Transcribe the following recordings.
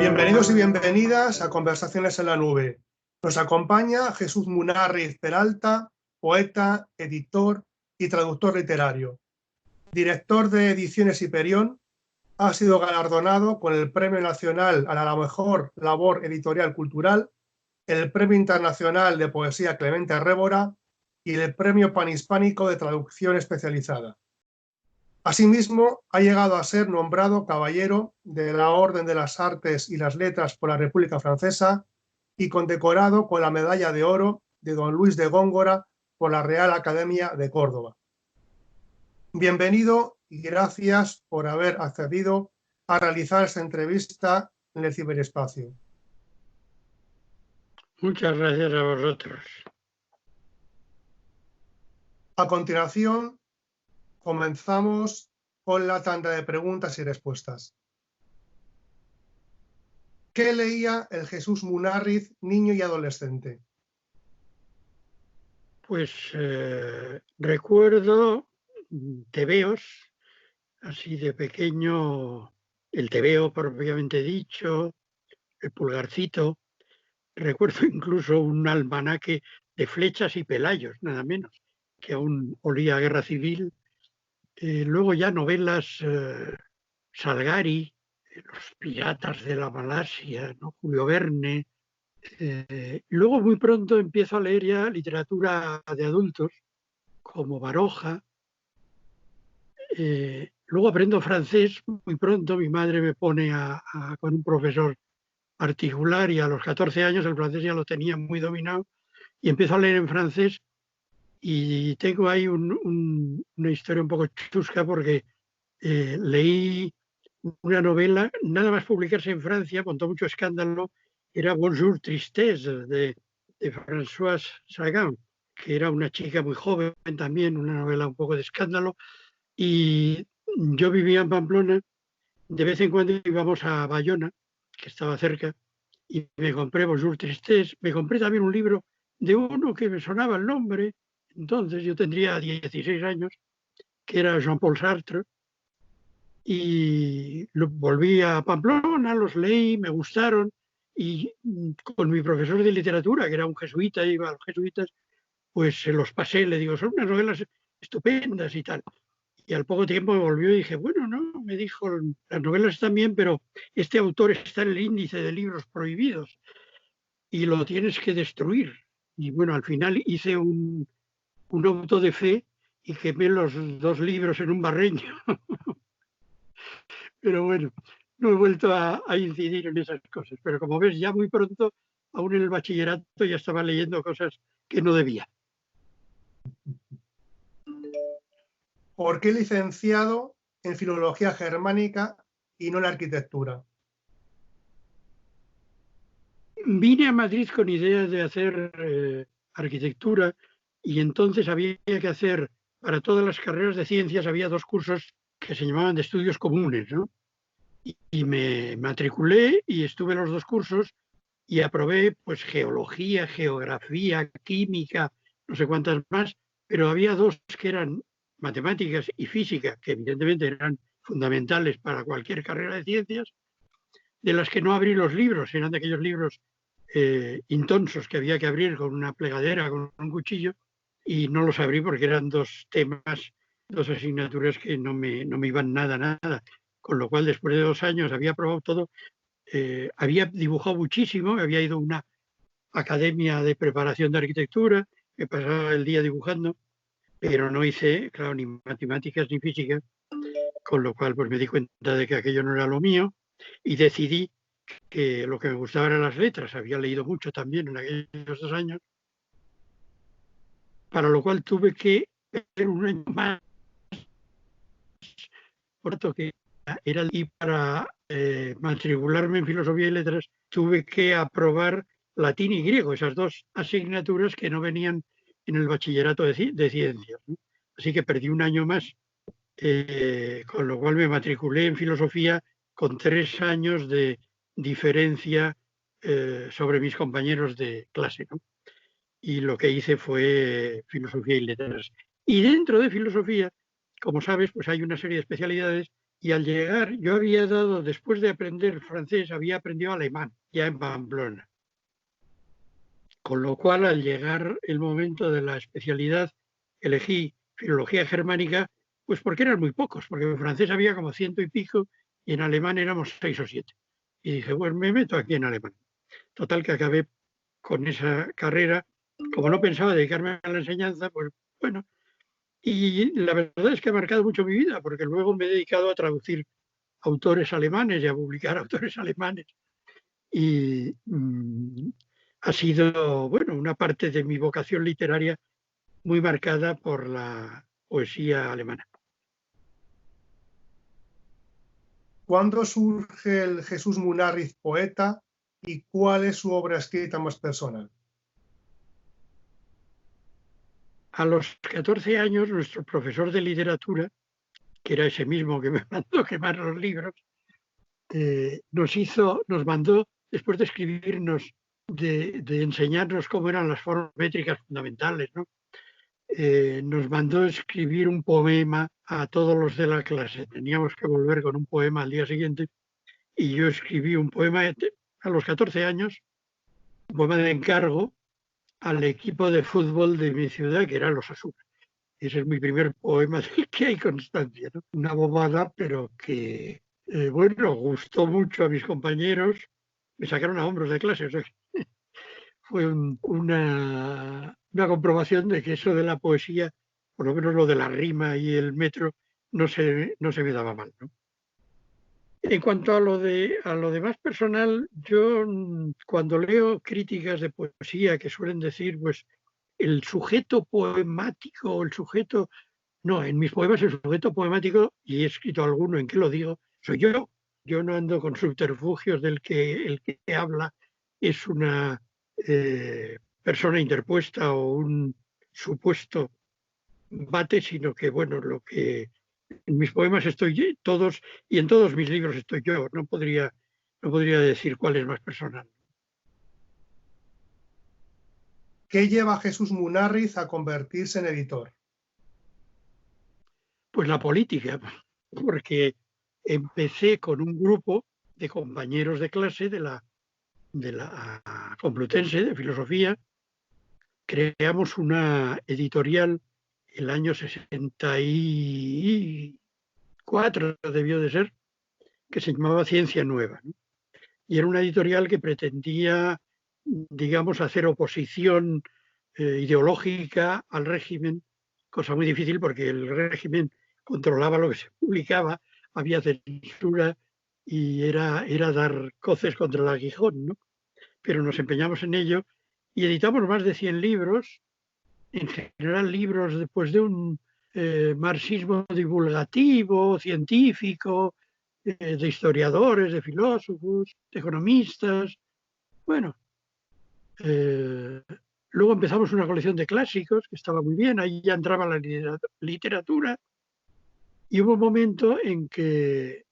Bienvenidos y bienvenidas a Conversaciones en la Nube. Nos acompaña Jesús Munárriz Peralta, poeta, editor y traductor literario. Director de Ediciones Hiperión, ha sido galardonado con el Premio Nacional a la Mejor Labor Editorial Cultural, el Premio Internacional de Poesía Clemente Révora y el Premio Panhispánico de Traducción Especializada. Asimismo, ha llegado a ser nombrado Caballero de la Orden de las Artes y las Letras por la República Francesa y condecorado con la Medalla de Oro de Don Luis de Góngora por la Real Academia de Córdoba. Bienvenido y gracias por haber accedido a realizar esta entrevista en el ciberespacio. Muchas gracias a vosotros. A continuación, comenzamos con la tanda de preguntas y respuestas. ¿Qué leía el Jesús Munárriz, niño y adolescente? Pues recuerdo tebeos, así de pequeño, el tebeo propiamente dicho, el pulgarcito. Recuerdo incluso un almanaque de flechas y pelayos, nada menos, que aún olía a guerra civil. Luego ya novelas, Salgari, Los piratas de la Malasia, ¿no? Julio Verne. Luego muy pronto empiezo a leer ya literatura de adultos, como Baroja. Luego aprendo francés muy pronto. Mi madre me pone con un profesor particular y a los 14 años el francés ya lo tenía muy dominado y empiezo a leer en francés. Y tengo ahí una historia un poco chusca porque leí una novela, nada más publicarse en Francia, contó mucho escándalo, era Bonjour Tristesse de Françoise Sagan, que era una chica muy joven también, una novela un poco de escándalo. Y yo vivía en Pamplona, de vez en cuando íbamos a Bayona, que estaba cerca, y me compré Bonjour Tristesse, me compré también un libro de uno que me sonaba el nombre, entonces yo tendría 16 años, que era Jean-Paul Sartre, y volví a Pamplona, los leí, me gustaron, y con mi profesor de literatura, que era un jesuita, iba a los jesuitas, pues se los pasé, le digo, son unas novelas estupendas y tal. Y al poco tiempo me volvió y dije, bueno, no, me dijo, las novelas están bien, pero este autor está en el índice de libros prohibidos y lo tienes que destruir. Y bueno, al final hice un auto de fe y quemé los 2 libros en un barreño. Pero bueno, no he vuelto a incidir en esas cosas. Pero como ves, ya muy pronto, aún en el bachillerato, ya estaba leyendo cosas que no debía. ¿Por qué licenciado en Filología Germánica y no en Arquitectura? Vine a Madrid con ideas de hacer arquitectura y entonces había que hacer, para todas las carreras de ciencias, había 2 cursos que se llamaban de estudios comunes, ¿no? Y me matriculé y estuve los 2 cursos y aprobé pues geología, geografía, química, no sé cuántas más, pero había 2 que eran matemáticas y física, que evidentemente eran fundamentales para cualquier carrera de ciencias, de las que no abrí los libros, eran de aquellos libros intonsos que había que abrir con una plegadera, con un cuchillo, y no los abrí porque eran 2 temas, 2 asignaturas que no me iban nada. Con lo cual, después de 2 años, había aprobado todo, había dibujado muchísimo, había ido a una academia de preparación de arquitectura, me pasaba el día dibujando, pero no hice, claro, ni matemáticas ni física, con lo cual pues me di cuenta de que aquello no era lo mío y decidí que lo que me gustaba eran las letras, había leído mucho también en aquellos 2 años, para lo cual tuve que hacer un año más, corto que era, y para matricularme en Filosofía y Letras tuve que aprobar latín y griego, esas 2 asignaturas que no venían en el bachillerato de ciencias, ¿no? Así que perdí un año más, con lo cual me matriculé en Filosofía con 3 años de diferencia sobre mis compañeros de clase, ¿no? Y lo que hice fue Filosofía y Letras. Y dentro de Filosofía, como sabes, pues hay una serie de especialidades Y al llegar, yo había dado, después de aprender francés, había aprendido alemán, ya en Pamplona. Con lo cual, al llegar el momento de la especialidad, elegí filología germánica, pues porque eran muy pocos, porque en francés había como 100 y pico y en alemán éramos 6 o 7. Y dije, pues me meto aquí en alemán. Total que acabé con esa carrera. Como no pensaba dedicarme a la enseñanza, pues bueno. Y la verdad es que ha marcado mucho mi vida, porque luego me he dedicado a traducir autores alemanes y a publicar autores alemanes. Y ha sido, bueno, una parte de mi vocación literaria muy marcada por la poesía alemana. ¿Cuándo surge el Jesús Munárriz poeta y cuál es su obra escrita más personal? A los 14 años, nuestro profesor de literatura, que era ese mismo que me mandó quemar los libros, nos mandó, después de escribirnos, de enseñarnos cómo eran las formas métricas fundamentales, ¿no? Nos mandó escribir un poema a todos los de la clase. Teníamos que volver con un poema al día siguiente y yo escribí un poema a los 14 años, un poema de encargo al equipo de fútbol de mi ciudad, que era los Asuna. Ese es mi primer poema del que hay constancia, ¿no? Una bobada, pero que, bueno, gustó mucho a mis compañeros. Me sacaron a hombros de clase. O sea, fue una comprobación de que eso de la poesía, por lo menos lo de la rima y el metro, no se me daba mal, ¿no? En cuanto a lo de más personal, yo cuando leo críticas de poesía que suelen decir, pues, el sujeto poemático, el sujeto... No, en mis poemas el sujeto poemático, y he escrito alguno en que lo digo, soy yo. Yo no ando con subterfugios del que el que habla es una persona interpuesta o un supuesto bate, sino que, bueno, lo que en mis poemas estoy todos y en todos mis libros estoy yo. No podría decir cuál es más personal. ¿Qué lleva a Jesús Munárriz a convertirse en editor? Pues la política, porque empecé con un grupo de compañeros de clase de la Complutense de Filosofía. Creamos una editorial el año 64, debió de ser, que se llamaba Ciencia Nueva, ¿no? Y era una editorial que pretendía, digamos, hacer oposición ideológica al régimen, cosa muy difícil porque el régimen controlaba lo que se publicaba, había censura y era dar coces contra el aguijón, ¿no? Pero nos empeñamos en ello y editamos más de 100 libros, en general libros después de un marxismo divulgativo, científico, de historiadores, de filósofos, de economistas. Bueno, luego empezamos una colección de clásicos, que estaba muy bien, ahí ya entraba la literatura, y hubo un momento en que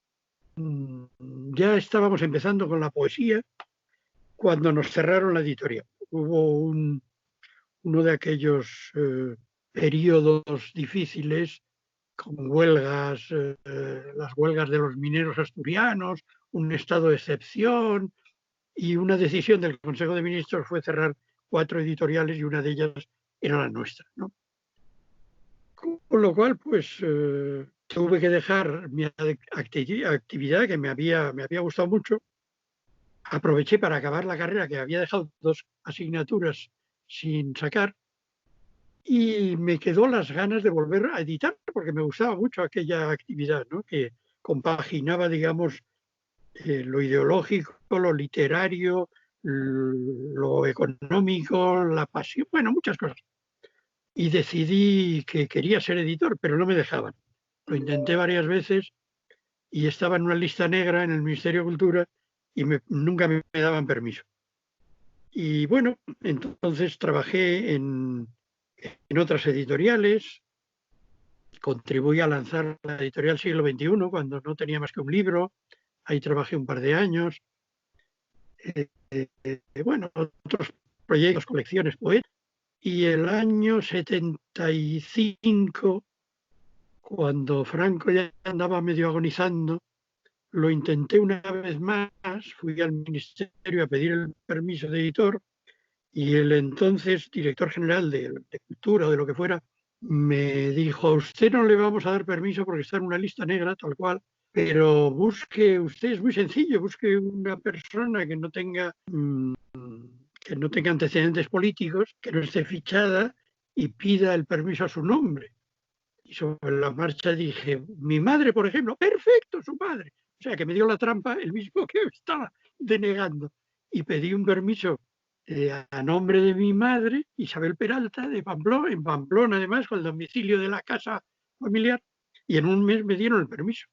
ya estábamos empezando con la poesía cuando nos cerraron la editorial. Hubo uno de aquellos periodos difíciles con huelgas, las huelgas de los mineros asturianos, un estado de excepción, y una decisión del Consejo de Ministros fue cerrar 4 editoriales y una de ellas era la nuestra, ¿no? Con lo cual, pues tuve que dejar mi actividad que me había gustado mucho. Aproveché para acabar la carrera, que había dejado 2 asignaturas sin sacar, y me quedó las ganas de volver a editar, porque me gustaba mucho aquella actividad, ¿no? Que compaginaba, digamos, lo ideológico, lo literario, lo económico, la pasión, bueno, muchas cosas. Y decidí que quería ser editor, pero no me dejaban. Lo intenté varias veces y estaba en una lista negra en el Ministerio de Cultura y nunca me daban permiso. Y bueno, entonces trabajé en otras editoriales, contribuí a lanzar la editorial Siglo XXI cuando no tenía más que un libro, ahí trabajé un par de años. Bueno, otros proyectos, colecciones, poetas. Y el año 75, Cuando Franco ya andaba medio agonizando, lo intenté una vez más, fui al ministerio a pedir el permiso de editor y el entonces director general de Cultura o de lo que fuera me dijo: a usted no le vamos a dar permiso porque está en una lista negra, tal cual, pero busque, usted es muy sencillo, busque una persona que no tenga antecedentes políticos, que no esté fichada y pida el permiso a su nombre. Y sobre la marcha dije: mi madre, por ejemplo. Perfecto, su madre. O sea, que me dio la trampa el mismo que me estaba denegando. Y pedí un permiso a nombre de mi madre, Isabel Peralta, de Pamplona, en Pamplona además, con el domicilio de la casa familiar, y en un mes me dieron el permiso.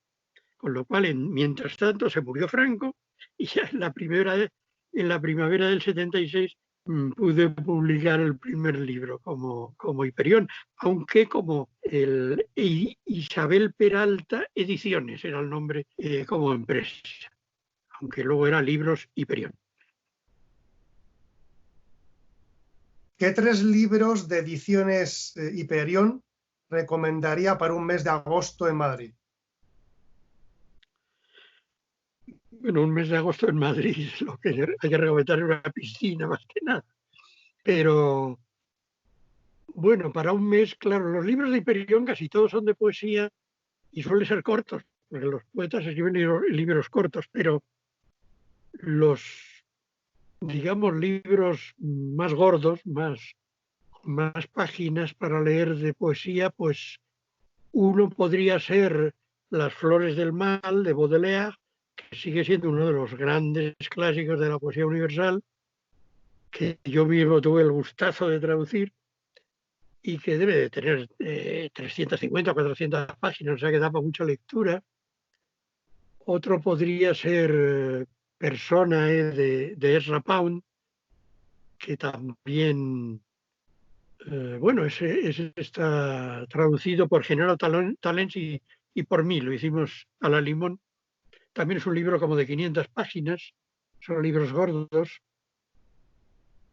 Con lo cual, mientras tanto, se murió Franco y ya en la primavera del 76 pude publicar el primer libro como Hiperión, aunque como el Isabel Peralta Ediciones era el nombre como empresa, aunque luego era Libros Hiperión. ¿Qué 3 libros de ediciones Hiperión recomendaría para un mes de agosto en Madrid? Bueno, un mes de agosto en Madrid, lo que hay que recomendar es una piscina más que nada. Pero bueno, para un mes, claro, los libros de Hiperión casi todos son de poesía y suelen ser cortos, porque los poetas escriben libros cortos, pero los, digamos, libros más gordos, más páginas para leer de poesía, pues uno podría ser Las flores del mal de Baudelaire, que sigue siendo uno de los grandes clásicos de la poesía universal, que yo mismo tuve el gustazo de traducir y que debe de tener 350 o 400 páginas, o sea que da para mucha lectura. Otro podría ser Persona de Ezra Pound, que también, bueno, ese está traducido por Genaro Talents y por mí, lo hicimos a la limón. También es un libro como de 500 páginas, son libros gordos.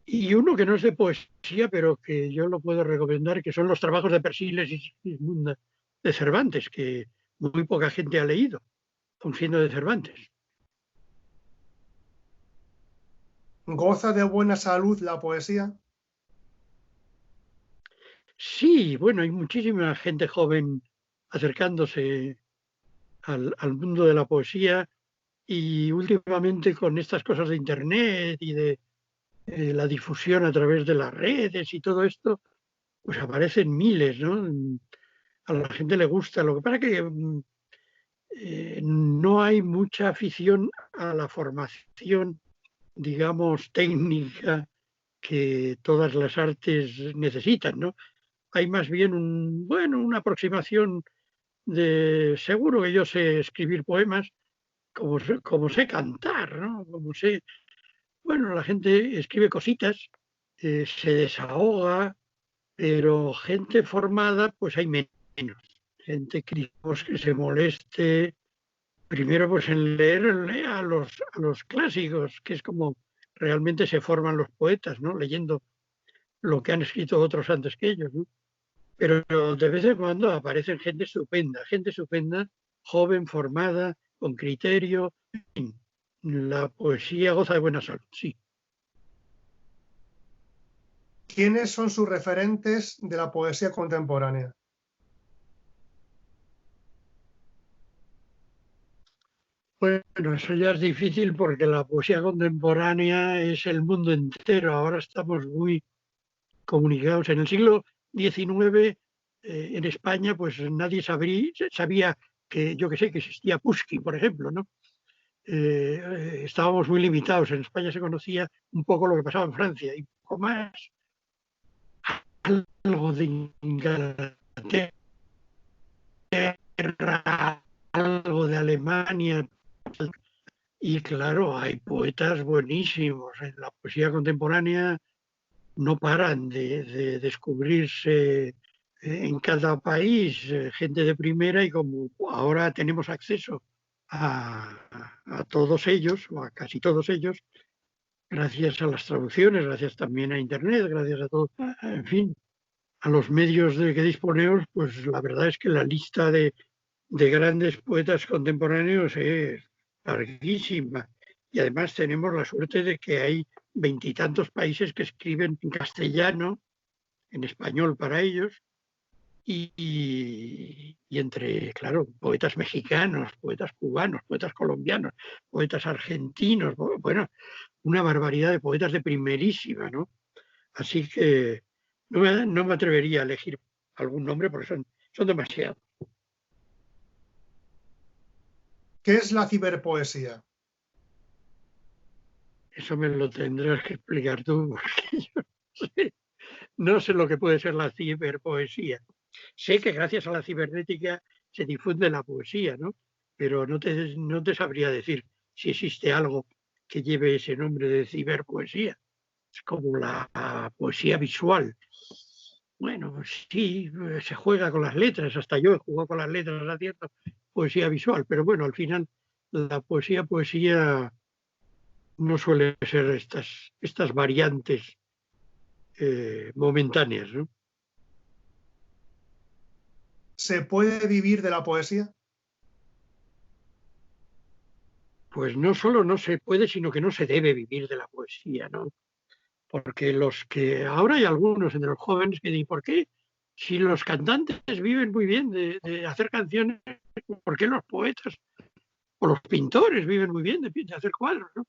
Y uno que no es de poesía, pero que yo lo puedo recomendar, que son los trabajos de Persiles y Sigismunda de Cervantes, que muy poca gente ha leído, aun siendo de Cervantes. ¿Goza de buena salud la poesía? Sí, bueno, hay muchísima gente joven acercándose al mundo de la poesía y últimamente con estas cosas de Internet y de la difusión a través de las redes y todo esto, pues aparecen miles, ¿no? A la gente le gusta. Lo que pasa es que no hay mucha afición a la formación, digamos, técnica que todas las artes necesitan, ¿no? Hay más bien una aproximación de seguro que yo sé escribir poemas, como sé cantar, ¿no? Bueno, la gente escribe cositas, se desahoga, pero gente formada, pues hay menos. Gente que se moleste primero pues en leer a los clásicos, que es como realmente se forman los poetas, ¿no? Leyendo lo que han escrito otros antes que ellos, ¿no? Pero de vez en cuando aparecen gente estupenda, joven, formada, con criterio. La poesía goza de buena salud, sí. ¿Quiénes son sus referentes de la poesía contemporánea? Bueno, eso ya es difícil porque la poesía contemporánea es el mundo entero. Ahora estamos muy comunicados. En el siglo XIX, en España, pues nadie sabía que, yo que sé, que existía Pushkin, por ejemplo, ¿no? Estábamos muy limitados. En España se conocía un poco lo que pasaba en Francia y poco más, algo de Inglaterra, algo de Alemania. Y claro, hay poetas buenísimos. En la poesía contemporánea no paran de descubrirse en cada país gente de primera y como ahora tenemos acceso a todos ellos, o a casi todos ellos, gracias a las traducciones, gracias también a Internet, gracias a todo, en fin, a los medios de que disponemos, pues la verdad es que la lista de grandes poetas contemporáneos es larguísima. Y además tenemos la suerte de que hay veintitantos países que escriben en castellano, en español para ellos, y entre, claro, poetas mexicanos, poetas cubanos, poetas colombianos, poetas argentinos, bueno, una barbaridad de poetas de primerísima, ¿no? Así que no me atrevería a elegir algún nombre porque son demasiados. ¿Qué es la ciberpoesía? Eso me lo tendrás que explicar tú, porque yo no sé lo que puede ser la ciberpoesía. Sé que gracias a la cibernética se difunde la poesía, ¿no? Pero no te sabría decir si existe algo que lleve ese nombre de ciberpoesía. Es como la poesía visual. Bueno, pues sí, se juega con las letras, hasta yo he jugado con las letras haciendo poesía visual, pero bueno, al final la poesía no suele ser estas variantes momentáneas, ¿no? ¿Se puede vivir de la poesía? Pues no solo no se puede, sino que no se debe vivir de la poesía, ¿no? Porque ahora hay algunos entre los jóvenes que dicen, ¿por qué? Si los cantantes viven muy bien de hacer canciones, ¿por qué los poetas o los pintores viven muy bien de hacer cuadros, ¿no?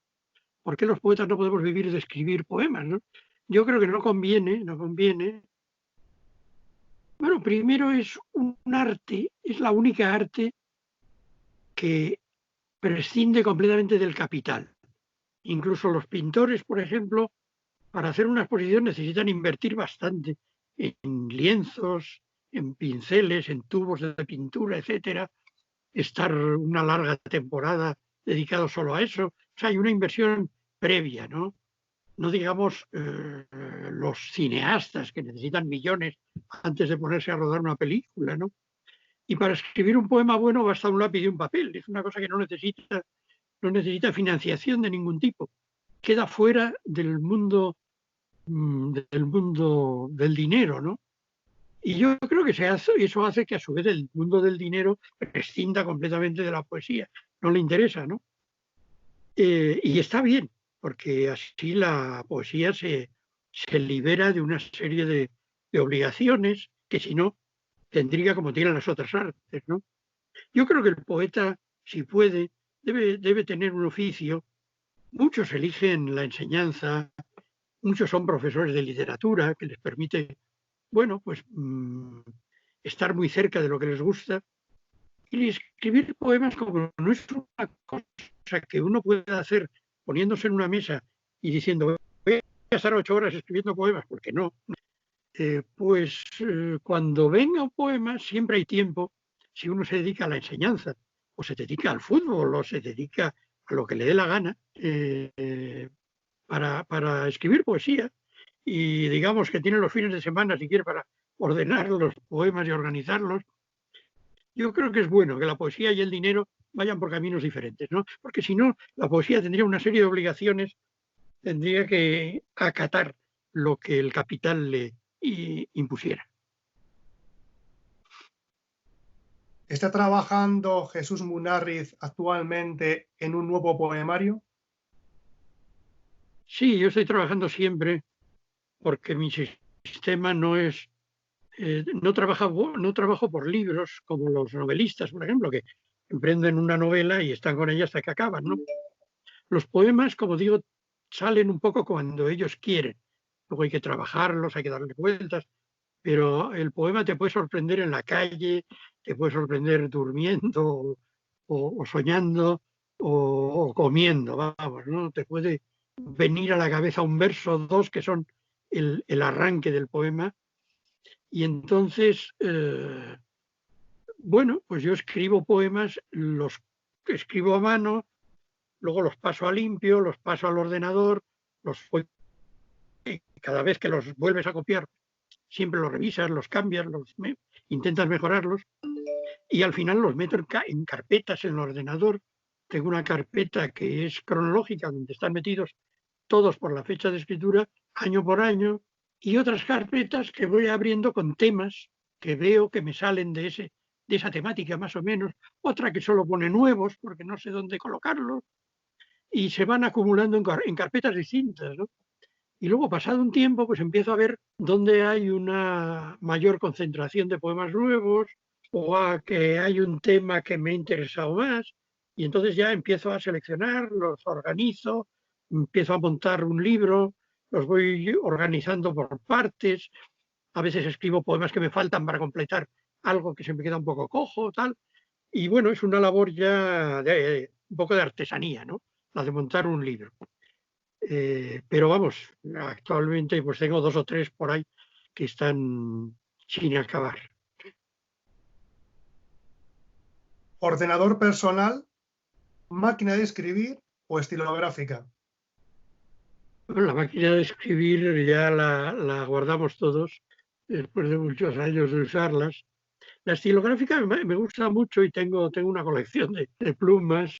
¿Por qué los poetas no podemos vivir de escribir poemas, ¿no? Yo creo que no conviene, no conviene. Bueno, primero es un arte, es la única arte que prescinde completamente del capital. Incluso los pintores, por ejemplo, para hacer una exposición necesitan invertir bastante en lienzos, en pinceles, en tubos de pintura, etcétera, estar una larga temporada dedicado solo a eso. O sea, hay una inversión previa, ¿no? No digamos los cineastas que necesitan millones antes de ponerse a rodar una película, ¿no? Y para escribir un poema bueno basta un lápiz y un papel. Es una cosa que no necesita financiación de ningún tipo. Queda fuera del mundo del dinero, ¿no? Y yo creo que eso hace que a su vez el mundo del dinero prescinda completamente de la poesía. No le interesa, ¿no? Y está bien, porque así la poesía se libera de una serie de obligaciones que si no tendría como tienen las otras artes, ¿no? Yo creo que el poeta, si puede, debe tener un oficio. Muchos eligen la enseñanza, muchos son profesores de literatura, que les permite, bueno, pues estar muy cerca de lo que les gusta. Y escribir poemas como no es una cosa que uno pueda hacer poniéndose en una mesa y diciendo, voy a estar 8 horas escribiendo poemas, porque no. Cuando venga un poema siempre hay tiempo, si uno se dedica a la enseñanza, o se dedica al fútbol, o se dedica a lo que le dé la gana, para escribir poesía. Y digamos que tiene los fines de semana, si quiere, para ordenar los poemas y organizarlos. Yo creo que es bueno que la poesía y el dinero vayan por caminos diferentes, ¿no? Porque si no, la poesía tendría una serie de obligaciones, tendría que acatar lo que el capital le impusiera. ¿Está trabajando Jesús Munárriz actualmente en un nuevo poemario? Sí, yo estoy trabajando siempre porque mi sistema no trabajo por libros como los novelistas, por ejemplo, que emprenden una novela y están con ella hasta que acaban, ¿no? Los poemas, como digo, salen un poco cuando ellos quieren. Luego hay que trabajarlos, hay que darle vueltas, pero el poema te puede sorprender en la calle, te puede sorprender durmiendo o soñando o comiendo, vamos, ¿no? Te puede venir a la cabeza un verso o dos que son el arranque del poema y entonces, bueno, pues yo escribo poemas, los escribo a mano, luego los paso a limpio, los paso al ordenador, cada vez que los vuelves a copiar, siempre los revisas, los cambias, intentas mejorarlos y al final los meto en carpetas en el ordenador. Tengo una carpeta que es cronológica, donde están metidos todos por la fecha de escritura, año por año, y otras carpetas que voy abriendo con temas que veo que me salen de esa temática más o menos, otra que solo pone nuevos porque no sé dónde colocarlos, y se van acumulando en carpetas distintas, ¿no? Y luego, pasado un tiempo, pues empiezo a ver dónde hay una mayor concentración de poemas nuevos o a que hay un tema que me ha interesado más. Y entonces ya empiezo a seleccionar, los organizo, empiezo a montar un libro, los voy organizando por partes. A veces escribo poemas que me faltan para completar algo que se me queda un poco cojo, tal. Y bueno, es una labor ya de un poco de artesanía, ¿no? La de montar un libro. Pero vamos, actualmente pues tengo 2 o 3 por ahí que están sin acabar. Ordenador personal, máquina de escribir o estilográfica. Bueno, la máquina de escribir ya la guardamos todos después de muchos años de usarlas. La estilográfica me gusta mucho y tengo una colección de plumas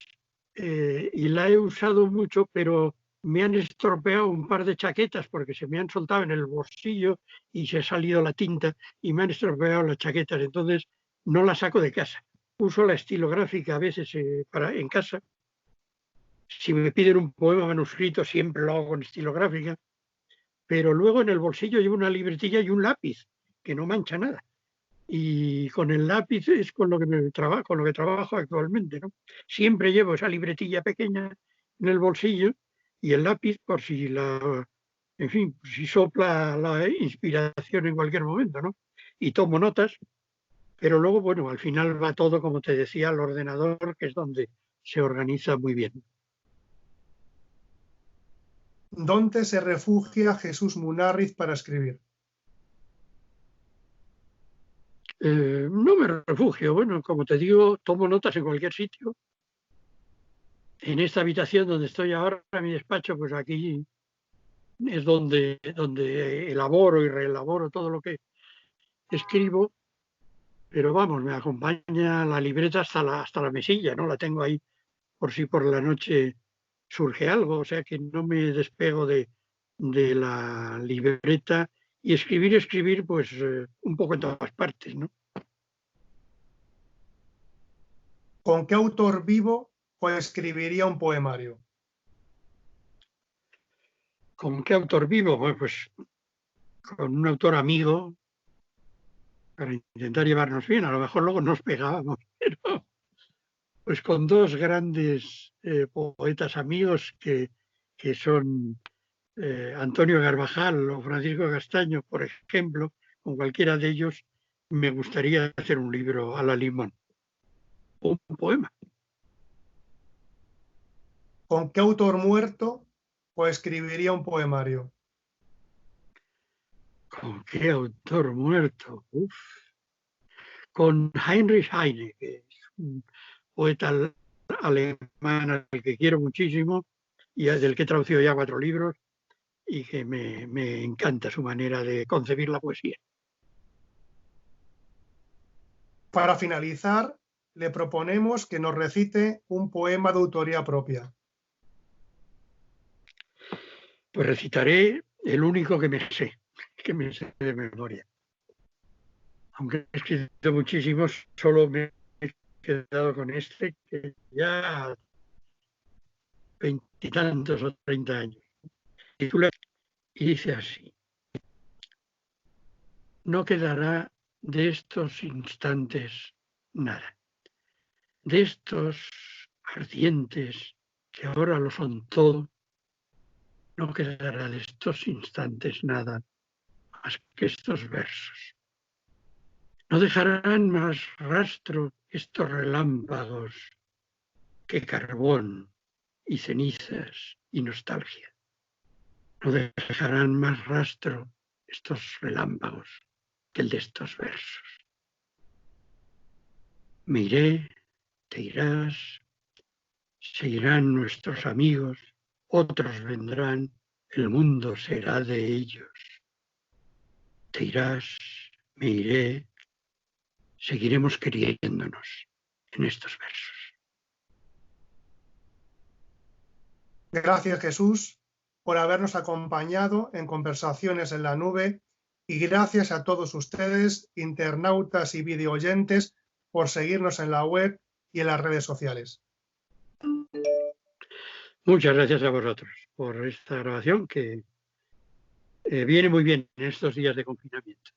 y la he usado mucho, pero me han estropeado un par de chaquetas porque se me han soltado en el bolsillo y se ha salido la tinta y me han estropeado las chaquetas. Entonces no la saco de casa. Uso la estilográfica a veces en casa. Si me piden un poema manuscrito siempre lo hago con estilográfica, pero luego en el bolsillo llevo una libretilla y un lápiz que no mancha nada. Y con el lápiz es con lo que con lo que trabajo actualmente, ¿no? Siempre llevo esa libretilla pequeña en el bolsillo y el lápiz por si en fin, si sopla la inspiración en cualquier momento, ¿no? Y tomo notas, pero luego, bueno, al final va todo, como te decía, al ordenador, que es donde se organiza muy bien. ¿Dónde se refugia Jesús Munárriz para escribir? No me refugio, bueno, como te digo, tomo notas en cualquier sitio. En esta habitación donde estoy ahora, en mi despacho, pues aquí es donde elaboro y reelaboro todo lo que escribo, pero vamos, me acompaña la libreta hasta la mesilla, ¿no? La tengo ahí por si por la noche surge algo, o sea que no me despego de la libreta y escribir, pues un poco en todas partes, ¿no? ¿Con qué autor vivo coescribiría un poemario? ¿Con qué autor vivo? Bueno, pues con un autor amigo para intentar llevarnos bien, a lo mejor luego nos pegábamos, pero pues con 2 grandes poetas amigos que son Antonio Carvajal o Francisco Castaño, por ejemplo. Con cualquiera de ellos me gustaría hacer un libro a la limón, o un poema. ¿Con qué autor muerto coescribiría un poemario? ¿Con qué autor muerto? Uf. Con Heinrich Heine, que es un poeta alemán al que quiero muchísimo y del que he traducido ya 4 libros y que me encanta su manera de concebir la poesía. Para finalizar, le proponemos que nos recite un poema de autoría propia. Pues recitaré el único que me sé de memoria. Aunque he escrito muchísimos, solo me he quedado con este, que ya 20 o 30 años. Y dice así: no quedará de estos instantes nada, de estos ardientes que ahora lo son todo, no quedará de estos instantes nada más que estos versos. No dejarán más rastro estos relámpagos que carbón y cenizas y nostalgia. No dejarán más rastro estos relámpagos que el de estos versos. Me iré, te irás, se irán nuestros amigos, otros vendrán, el mundo será de ellos. Te irás, me iré, seguiremos queriéndonos en estos versos. Gracias, Jesús. por habernos acompañado en Conversaciones en la Nube y gracias a todos ustedes, internautas y videoyentes, por seguirnos en la web y en las redes sociales. Muchas gracias a vosotros por esta grabación que viene muy bien en estos días de confinamiento.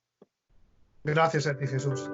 Gracias a ti, Jesús.